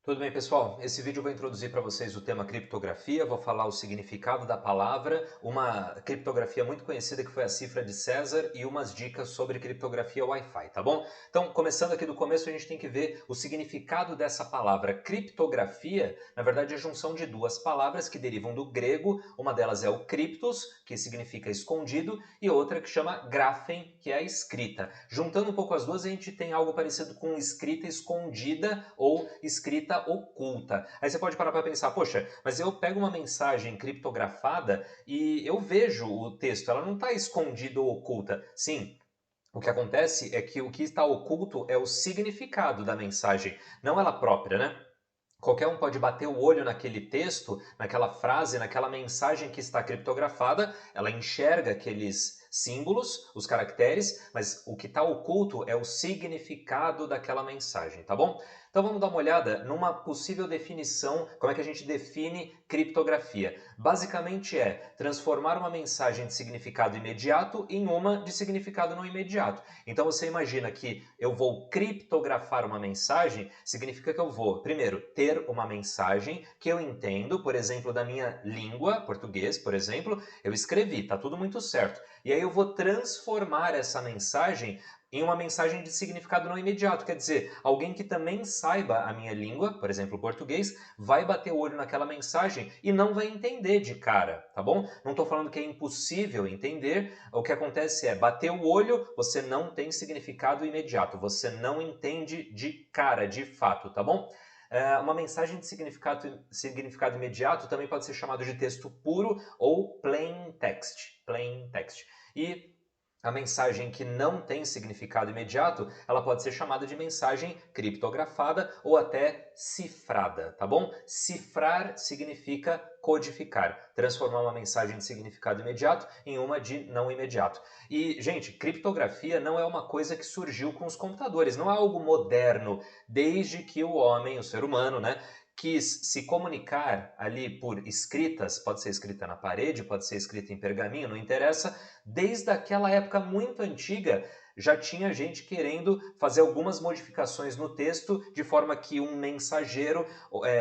Tudo bem, pessoal? Esse vídeo eu vou introduzir para vocês o tema criptografia, vou falar o significado da palavra, uma criptografia muito conhecida que foi a cifra de César e umas dicas sobre criptografia Wi-Fi, tá bom? Então, começando aqui do começo, a gente tem que ver o significado dessa palavra. Criptografia, na verdade, é a junção de duas palavras que derivam do grego, uma delas é o criptos, que significa escondido, e outra que chama graphem, que é a escrita. Juntando um pouco as duas, a gente tem algo parecido com escrita escondida ou escrita oculta. Aí você pode parar para pensar, poxa, mas eu pego uma mensagem criptografada e eu vejo o texto, ela não está escondida ou oculta. Sim, o que acontece é que o que está oculto é o significado da mensagem, não ela própria, né? Qualquer um pode bater o olho naquele texto, naquela frase, naquela mensagem que está criptografada, ela enxerga aqueles símbolos, os caracteres, mas o que está oculto é o significado daquela mensagem, tá bom? Então vamos dar uma olhada numa possível definição, como é que a gente define criptografia. Basicamente é transformar uma mensagem de significado imediato em uma de significado não imediato. Então você imagina que eu vou criptografar uma mensagem, significa que eu vou, primeiro, ter uma mensagem que eu entendo, por exemplo, da minha língua, português, por exemplo, eu escrevi, tá tudo muito certo. E aí eu vou transformar essa mensagem em uma mensagem de significado não imediato, quer dizer, alguém que também saiba a minha língua, por exemplo, o português, vai bater o olho naquela mensagem e não vai entender de cara, tá bom? Não estou falando que é impossível entender, o que acontece é, bater o olho, você não tem significado imediato, você não entende de cara, de fato, tá bom? Uma mensagem de significado imediato também pode ser chamado de texto puro ou plain text. Plain text. E a mensagem que não tem significado imediato, ela pode ser chamada de mensagem criptografada ou até cifrada, tá bom? Cifrar significa codificar, transformar uma mensagem de significado imediato em uma de não imediato. E, gente, criptografia não é uma coisa que surgiu com os computadores, não é algo moderno, desde que o homem, o ser humano, né, quis se comunicar ali por escritas, pode ser escrita na parede, pode ser escrita em pergaminho, não interessa, desde aquela época muito antiga, já tinha gente querendo fazer algumas modificações no texto de forma que um mensageiro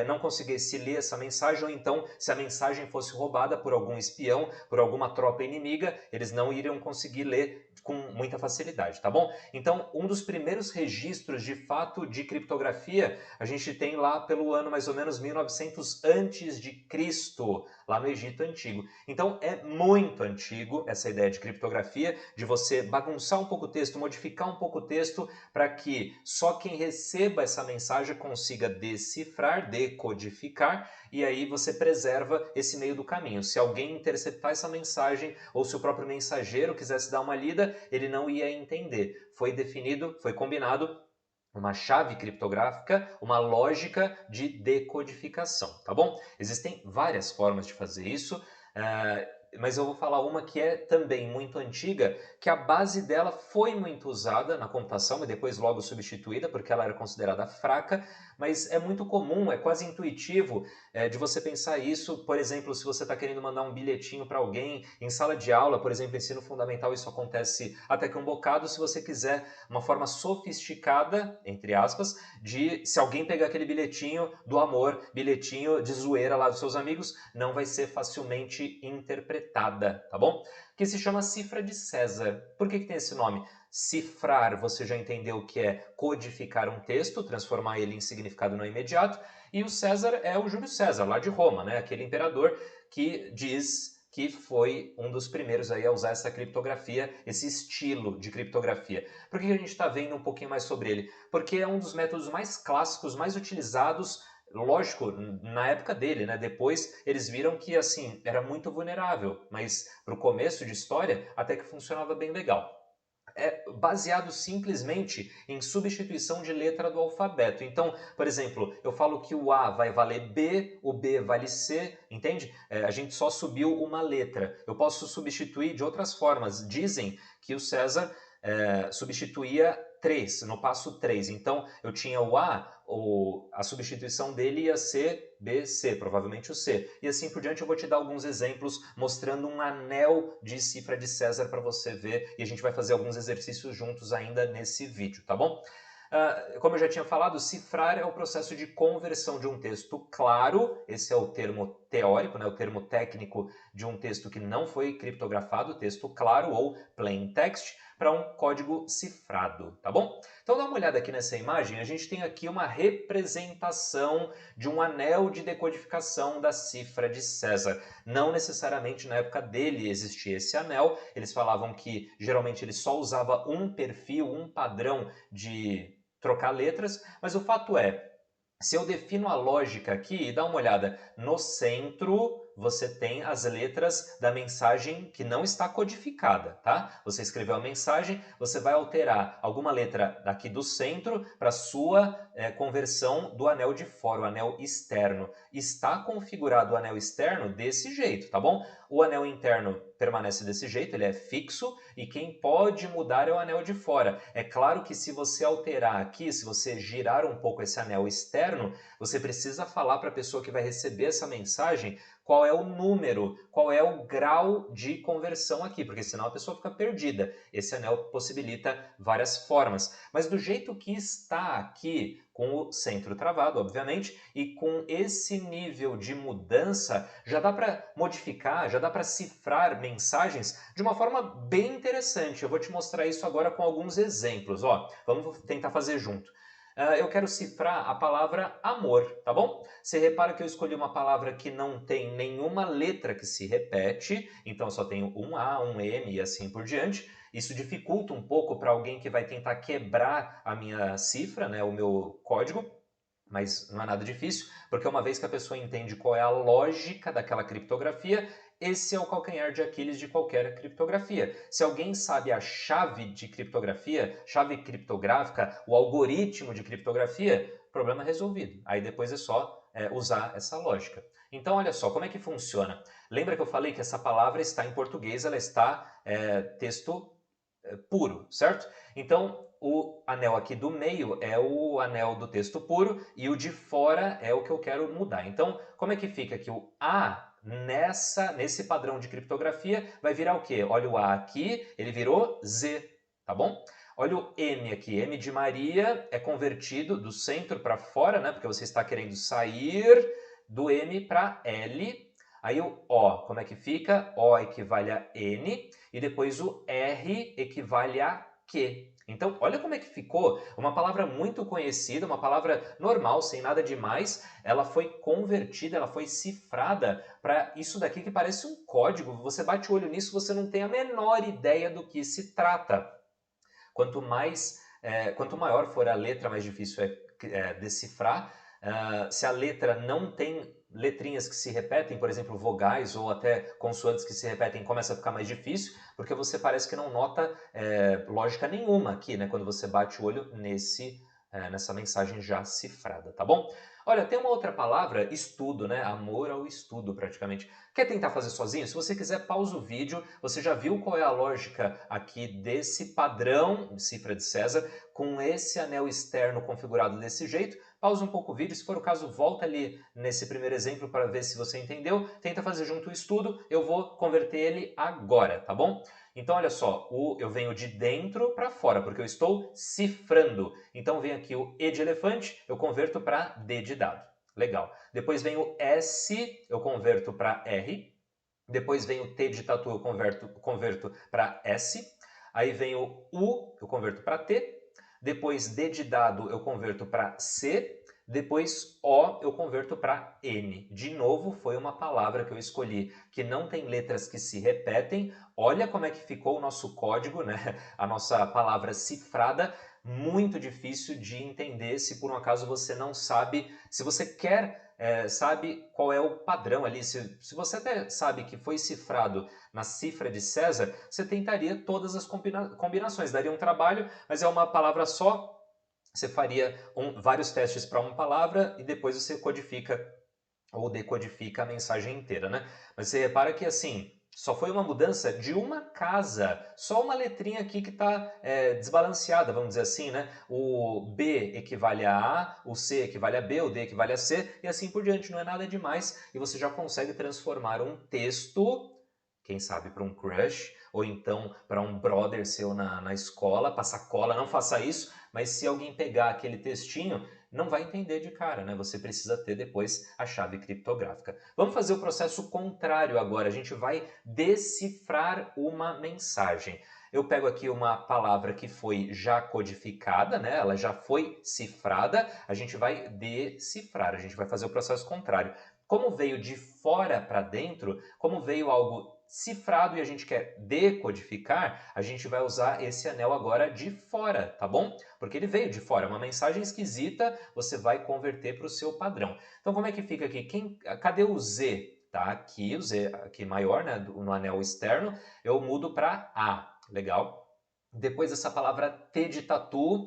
não conseguisse ler essa mensagem, ou então, se a mensagem fosse roubada por algum espião, por alguma tropa inimiga, eles não iriam conseguir ler com muita facilidade, tá bom? Então, um dos primeiros registros de fato de criptografia, a gente tem lá pelo ano mais ou menos 1900 antes de Cristo, lá no Egito Antigo. Então é muito antigo essa ideia de criptografia, de você bagunçar um pouco o texto, modificar um pouco o texto para que só quem receba essa mensagem consiga decifrar, decodificar, e aí você preserva esse meio do caminho. Se alguém interceptar essa mensagem ou se o próprio mensageiro quisesse dar uma lida, ele não ia entender. Foi definido, foi combinado uma chave criptográfica, uma lógica de decodificação, tá bom? Existem várias formas de fazer isso, mas eu vou falar uma que é também muito antiga, que a base dela foi muito usada na computação e depois logo substituída, porque ela era considerada fraca, mas é muito comum, é quase intuitivo de você pensar isso, por exemplo, se você está querendo mandar um bilhetinho para alguém em sala de aula, por exemplo, ensino fundamental, isso acontece até que um bocado, se você quiser uma forma sofisticada, entre aspas, de se alguém pegar aquele bilhetinho do amor, bilhetinho de zoeira lá dos seus amigos, não vai ser facilmente interpretada, tá bom? Que se chama cifra de César. Por que tem esse nome? Cifrar, você já entendeu que é codificar um texto, transformar ele em significado não imediato, e o César é o Júlio César, lá de Roma, né? Aquele imperador que diz que foi um dos primeiros aí a usar essa criptografia, esse estilo de criptografia. Por que a gente está vendo um pouquinho mais sobre ele? Porque é um dos métodos mais clássicos, mais utilizados, lógico, na época dele, né? Depois eles viram que assim era muito vulnerável, mas para o começo de história até que funcionava bem legal. É baseado simplesmente em substituição de letra do alfabeto. Então, por exemplo, eu falo que o A vai valer B, o B vale C, entende? A gente só subiu uma letra. Eu posso substituir de outras formas. Dizem que o César substituía 3, no passo 3. Então, eu tinha o A, a substituição dele ia ser B, C, provavelmente o C. E assim por diante, eu vou te dar alguns exemplos mostrando um anel de cifra de César para você ver, e a gente vai fazer alguns exercícios juntos ainda nesse vídeo, tá bom? Como eu já tinha falado, cifrar é o processo de conversão de um texto claro, esse é o termo teórico, né, o termo técnico de um texto que não foi criptografado, texto claro ou plain text, para um código cifrado, tá bom? Então dá uma olhada aqui nessa imagem, a gente tem aqui uma representação de um anel de decodificação da cifra de César. Não necessariamente na época dele existia esse anel, eles falavam que geralmente ele só usava um perfil, um padrão de trocar letras, mas o fato é, se eu defino a lógica aqui, dá uma olhada, no centro você tem as letras da mensagem que não está codificada, tá? Você escreveu a mensagem, você vai alterar alguma letra daqui do centro para sua conversão do anel de fora, o anel externo. Está configurado o anel externo desse jeito, tá bom? O anel interno permanece desse jeito, ele é fixo, e quem pode mudar é o anel de fora. É claro que se você alterar aqui, se você girar um pouco esse anel externo, você precisa falar para a pessoa que vai receber essa mensagem qual é o número, qual é o grau de conversão aqui, porque senão a pessoa fica perdida. Esse anel possibilita várias formas. Mas do jeito que está aqui, com o centro travado, obviamente, e com esse nível de mudança, já dá para modificar, já dá para cifrar mensagens de uma forma bem interessante. Eu vou te mostrar isso agora com alguns exemplos. Ó, vamos tentar fazer junto. Eu quero cifrar a palavra amor, tá bom? Você repara que eu escolhi uma palavra que não tem nenhuma letra que se repete, então só tenho um A, um M e assim por diante. Isso dificulta um pouco para alguém que vai tentar quebrar a minha cifra, né, o meu código, mas não é nada difícil, porque uma vez que a pessoa entende qual é a lógica daquela criptografia, esse é o calcanhar de Aquiles de qualquer criptografia. Se alguém sabe a chave de criptografia, chave criptográfica, o algoritmo de criptografia, problema resolvido. Aí depois é só usar essa lógica. Então, olha só, como é que funciona? Lembra que eu falei que essa palavra está em português, ela está texto puro, certo? Então, o anel aqui do meio é o anel do texto puro e o de fora é o que eu quero mudar. Então, como é que fica aqui? O A nesse padrão de criptografia vai virar o quê? Olha o A aqui, ele virou Z, tá bom? Olha o M aqui, M de Maria é convertido do centro para fora, né? Porque você está querendo sair do M para L. Aí o O, como é que fica? O equivale a N e depois o R equivale a Q. Então, olha como é que ficou. Uma palavra muito conhecida, uma palavra normal, sem nada demais, ela foi convertida, ela foi cifrada para isso daqui que parece um código. Você bate o olho nisso, você não tem a menor ideia do que se trata. Quanto maior for a letra, mais difícil é decifrar. Se a letra não tem letrinhas que se repetem, por exemplo, vogais ou até consoantes que se repetem, começa a ficar mais difícil, porque você parece que não nota lógica nenhuma aqui, né, quando você bate o olho nessa mensagem já cifrada, tá bom? Olha, tem uma outra palavra, estudo, né? Amor ao estudo, praticamente. Quer tentar fazer sozinho? Se você quiser, pausa o vídeo. Você já viu qual é a lógica aqui desse padrão, cifra de César, com esse anel externo configurado desse jeito? Pausa um pouco o vídeo. Se for o caso, volta ali nesse primeiro exemplo para ver se você entendeu. Tenta fazer junto o estudo. Eu vou converter ele agora, tá bom? Então, olha só, eu venho de dentro para fora, porque eu estou cifrando. Então, vem aqui o E de elefante, eu converto para D de dado. Legal. Depois vem o S, eu converto para R. Depois vem o T de tatu, eu converto para S. Aí vem o U, eu converto para T. Depois D de dado, eu converto para C. Depois O, eu converto para N. De novo, foi uma palavra que eu escolhi que não tem letras que se repetem. Olha como é que ficou o nosso código, né? A nossa palavra cifrada. Muito difícil de entender se por um acaso você não sabe, se você sabe qual é o padrão ali. Se você até sabe que foi cifrado na cifra de César, você tentaria todas as combinações. Daria um trabalho, mas é uma palavra só. Você faria vários testes para uma palavra e depois você codifica ou decodifica a mensagem inteira, né? Mas você repara que assim, só foi uma mudança de uma casa, só uma letrinha aqui que está desbalanceada, vamos dizer assim, né? O B equivale a A, o C equivale a B, o D equivale a C, e assim por diante, não é nada demais, e você já consegue transformar um texto, quem sabe para um crush, ou então para um brother seu na escola, passar cola, não faça isso, mas se alguém pegar aquele textinho, não vai entender de cara, né? Você precisa ter depois a chave criptográfica. Vamos fazer o processo contrário agora. A gente vai decifrar uma mensagem. Eu pego aqui uma palavra que foi já codificada, né? Ela já foi cifrada, a gente vai decifrar, a gente vai fazer o processo contrário. Como veio de fora para dentro, como veio algo cifrado e a gente quer decodificar, a gente vai usar esse anel agora de fora, tá bom? Porque ele veio de fora, uma mensagem esquisita, você vai converter para o seu padrão. Então como é que fica aqui? Cadê o Z? Tá aqui, o Z aqui maior, né, no anel externo, eu mudo para A. Legal. Depois essa palavra T de tatu,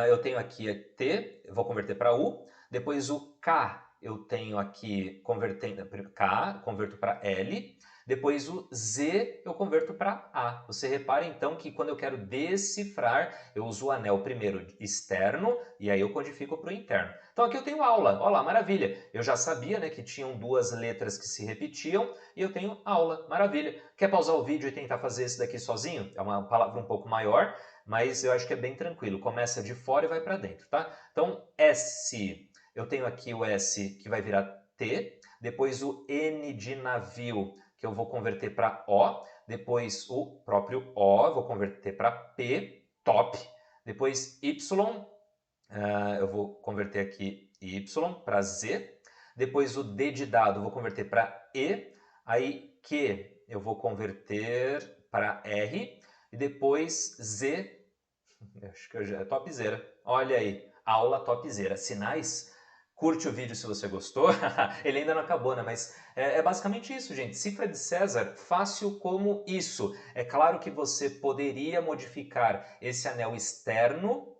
eu tenho aqui T, eu vou converter para U. Depois o K, eu tenho aqui, convertendo K, converto para L. Depois o Z eu converto para A. Você repara então que quando eu quero decifrar, eu uso o anel primeiro externo e aí eu codifico para o interno. Então aqui eu tenho aula, olha lá, maravilha. Eu já sabia, né, que tinham duas letras que se repetiam e eu tenho aula, maravilha. Quer pausar o vídeo e tentar fazer esse daqui sozinho? É uma palavra um pouco maior, mas eu acho que é bem tranquilo. Começa de fora e vai para dentro, tá? Então S, eu tenho aqui o S que vai virar T, depois o N de navio, que eu vou converter para O, depois o próprio O, eu vou converter para P, top, depois Y, eu vou converter aqui Y para Z, depois o D de dado eu vou converter para E, aí Q eu vou converter para R, e depois Z, acho que é topzera, olha aí, aula topzera, sinais. Curte o vídeo se você gostou. Ele ainda não acabou, né? Mas é basicamente isso, gente. Cifra de César, fácil como isso. É claro que você poderia modificar esse anel externo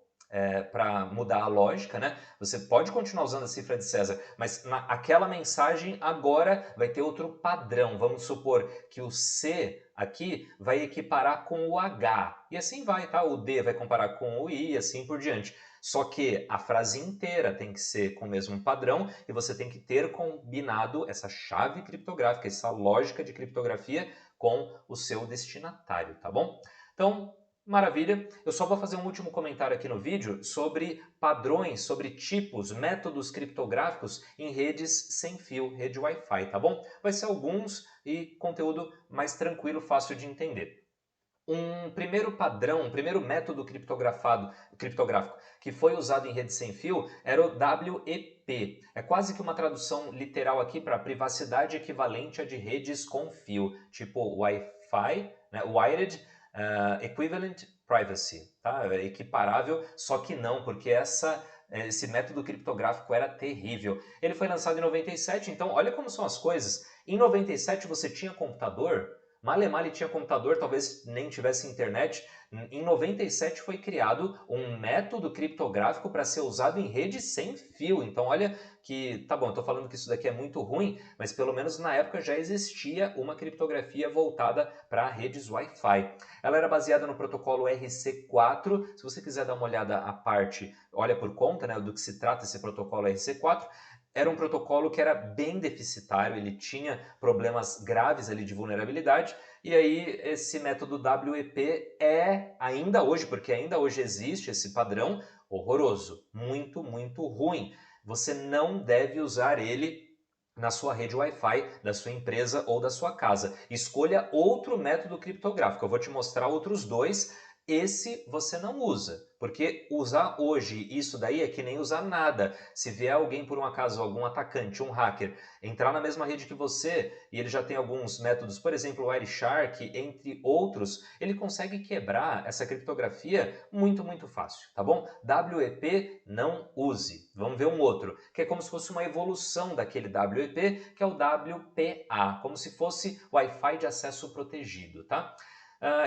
para mudar a lógica, né? Você pode continuar usando a cifra de César, mas aquela mensagem agora vai ter outro padrão. Vamos supor que o C aqui vai equiparar com o H. E assim vai, tá? O D vai comparar com o I e assim por diante. Só que a frase inteira tem que ser com o mesmo padrão e você tem que ter combinado essa chave criptográfica, essa lógica de criptografia com o seu destinatário, tá bom? Então, maravilha. Eu só vou fazer um último comentário aqui no vídeo sobre padrões, sobre tipos, métodos criptográficos em redes sem fio, rede Wi-Fi, tá bom? Vai ser alguns e conteúdo mais tranquilo, fácil de entender. Um primeiro padrão, um primeiro método criptográfico que foi usado em rede sem fio era o WEP. É quase que uma tradução literal aqui para privacidade equivalente a de redes com fio, tipo Wi-Fi, né? Wired Equivalent Privacy, tá? É equiparável, só que não, porque esse método criptográfico era terrível. Ele foi lançado em 97, então olha como são as coisas. Em 97 você tinha computador? Male tinha computador, talvez nem tivesse internet. Em 97 foi criado um método criptográfico para ser usado em rede sem fio. Então olha que, tá bom, eu estou falando que isso daqui é muito ruim, mas pelo menos na época já existia uma criptografia voltada para redes Wi-Fi. Ela era baseada no protocolo RC4. Se você quiser dar uma olhada à parte, olha por conta, né, do que se trata esse protocolo RC4. Era um protocolo que era bem deficitário, ele tinha problemas graves ali de vulnerabilidade, e aí esse método WEP é, ainda hoje, porque ainda hoje existe esse padrão, horroroso, muito, muito ruim. Você não deve usar ele na sua rede Wi-Fi da sua empresa ou da sua casa. Escolha outro método criptográfico, eu vou te mostrar outros dois. Esse você não usa, porque usar hoje isso daí é que nem usar nada. Se vier alguém por um acaso, algum atacante, um hacker, entrar na mesma rede que você e ele já tem alguns métodos, por exemplo, o Wireshark, entre outros, ele consegue quebrar essa criptografia muito, muito fácil, tá bom? WEP não use. Vamos ver um outro, que é como se fosse uma evolução daquele WEP, que é o WPA, como se fosse Wi-Fi de acesso protegido, tá?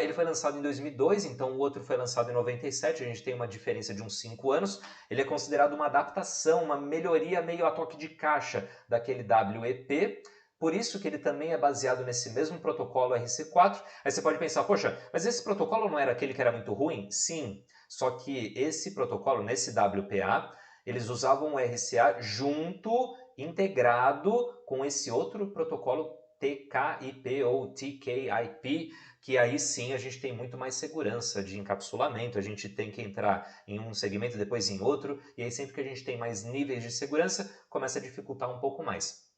Ele foi lançado em 2002, então o outro foi lançado em 97, a gente tem uma diferença de uns 5 anos. Ele é considerado uma adaptação, uma melhoria meio a toque de caixa daquele WEP, por isso que ele também é baseado nesse mesmo protocolo RC4. Aí você pode pensar, poxa, mas esse protocolo não era aquele que era muito ruim? Sim, só que esse protocolo, nesse WPA, eles usavam o RCA junto, integrado com esse outro protocolo TKIP ou TKIP, que aí sim a gente tem muito mais segurança de encapsulamento, a gente tem que entrar em um segmento, depois em outro, e aí sempre que a gente tem mais níveis de segurança, começa a dificultar um pouco mais.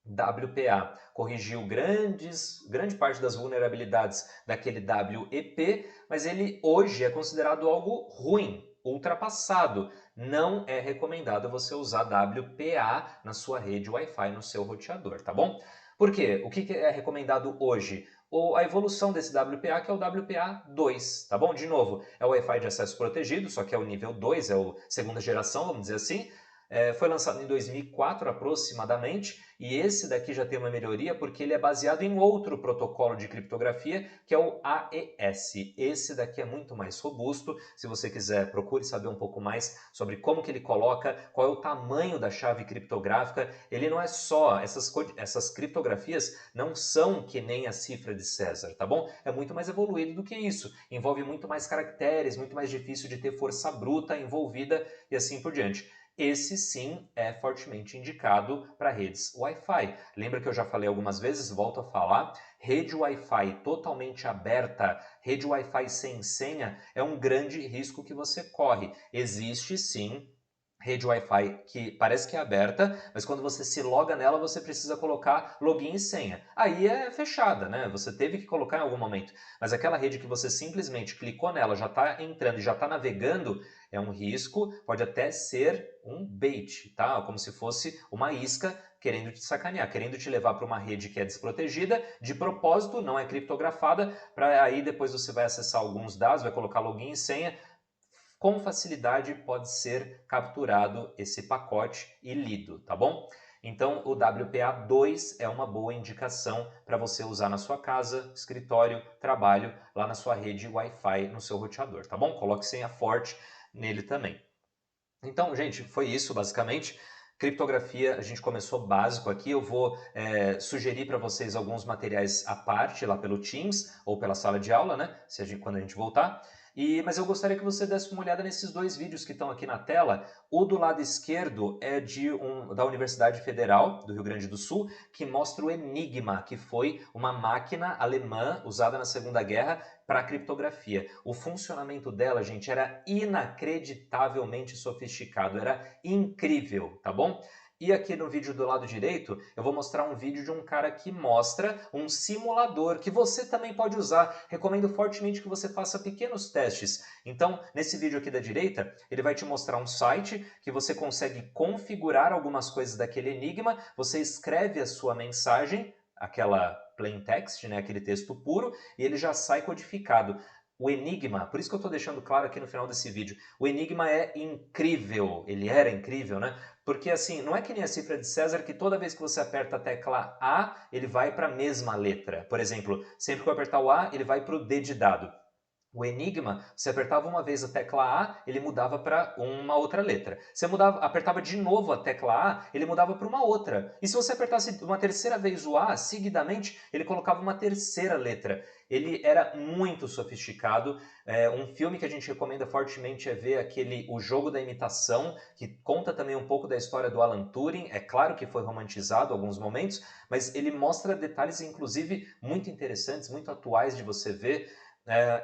WPA corrigiu grande parte das vulnerabilidades daquele WEP, mas ele hoje é considerado algo ruim, ultrapassado. Não é recomendado você usar WPA na sua rede Wi-Fi, no seu roteador, tá bom? Por quê? O que é recomendado hoje? A evolução desse WPA, que é o WPA 2, tá bom? De novo, é o Wi-Fi de acesso protegido, só que é o nível 2, é a segunda geração, vamos dizer assim. Foi lançado em 2004 aproximadamente, e esse daqui já tem uma melhoria porque ele é baseado em outro protocolo de criptografia, que é o AES. Esse daqui é muito mais robusto. Se você quiser, procure saber um pouco mais sobre como que ele coloca, qual é o tamanho da chave criptográfica. Ele não é só, essas criptografias não são que nem a cifra de César, tá bom? É muito mais evoluído do que isso. Envolve muito mais caracteres, muito mais difícil de ter força bruta envolvida e assim por diante. Esse sim é fortemente indicado para redes Wi-Fi. Lembra que eu já falei algumas vezes, volto a falar, rede Wi-Fi totalmente aberta, rede Wi-Fi sem senha é um grande risco que você corre. Existe sim rede Wi-Fi que parece que é aberta, mas quando você se loga nela, você precisa colocar login e senha. Aí é fechada, né? Você teve que colocar em algum momento. Mas aquela rede que você simplesmente clicou nela, já está entrando e já está navegando, é um risco, pode até ser um bait, tá? Como se fosse uma isca querendo te sacanear, querendo te levar para uma rede que é desprotegida, de propósito, não é criptografada, para aí depois você vai acessar alguns dados, vai colocar login e senha, com facilidade pode ser capturado esse pacote e lido, tá bom? Então o WPA2 é uma boa indicação para você usar na sua casa, escritório, trabalho, lá na sua rede Wi-Fi, no seu roteador, tá bom? Coloque senha forte nele também. Então, gente, foi isso basicamente. Criptografia, a gente começou básico aqui. Eu vou sugerir para vocês alguns materiais à parte lá pelo Teams ou pela sala de aula, né? Quando a gente voltar. Mas eu gostaria que você desse uma olhada nesses dois vídeos que estão aqui na tela. O do lado esquerdo é da Universidade Federal do Rio Grande do Sul, que mostra o Enigma, que foi uma máquina alemã usada na Segunda Guerra para criptografia. O funcionamento dela, gente, era inacreditavelmente sofisticado, era incrível, tá bom? E aqui no vídeo do lado direito, eu vou mostrar um vídeo de um cara que mostra um simulador que você também pode usar. Recomendo fortemente que você faça pequenos testes. Então, nesse vídeo aqui da direita, ele vai te mostrar um site que você consegue configurar algumas coisas daquele enigma, você escreve a sua mensagem, aquela plain text, né, aquele texto puro, e ele já sai codificado. O Enigma, por isso que eu estou deixando claro aqui no final desse vídeo, o Enigma é incrível, ele era incrível, né? Porque assim, não é que nem a cifra de César que toda vez que você aperta a tecla A, ele vai para a mesma letra. Por exemplo, sempre que eu apertar o A, ele vai para o D de dado. O Enigma, você apertava uma vez a tecla A, ele mudava para uma outra letra. Você apertava de novo a tecla A, ele mudava para uma outra. E se você apertasse uma terceira vez o A, seguidamente, ele colocava uma terceira letra. Ele era muito sofisticado. Um filme que a gente recomenda fortemente é ver O Jogo da Imitação, que conta também um pouco da história do Alan Turing. É claro que foi romantizado em alguns momentos, mas ele mostra detalhes, inclusive, muito interessantes, muito atuais de você ver.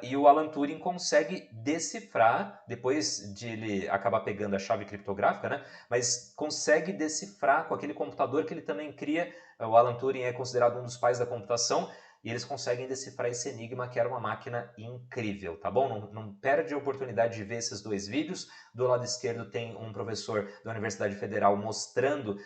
E o Alan Turing consegue decifrar, depois de ele acabar pegando a chave criptográfica, né? Mas consegue decifrar com aquele computador que ele também cria. O Alan Turing é considerado um dos pais da computação, e eles conseguem decifrar esse enigma, que era uma máquina incrível, tá bom? Não perde a oportunidade de ver esses dois vídeos. Do lado esquerdo tem um professor da Universidade Federal mostrando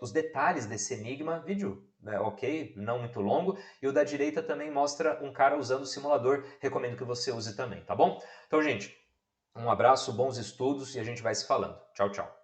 os detalhes desse enigma, vídeo ok, não muito longo, e o da direita também mostra um cara usando o simulador, recomendo que você use também, tá bom? Então, gente, um abraço, bons estudos e a gente vai se falando. Tchau, tchau.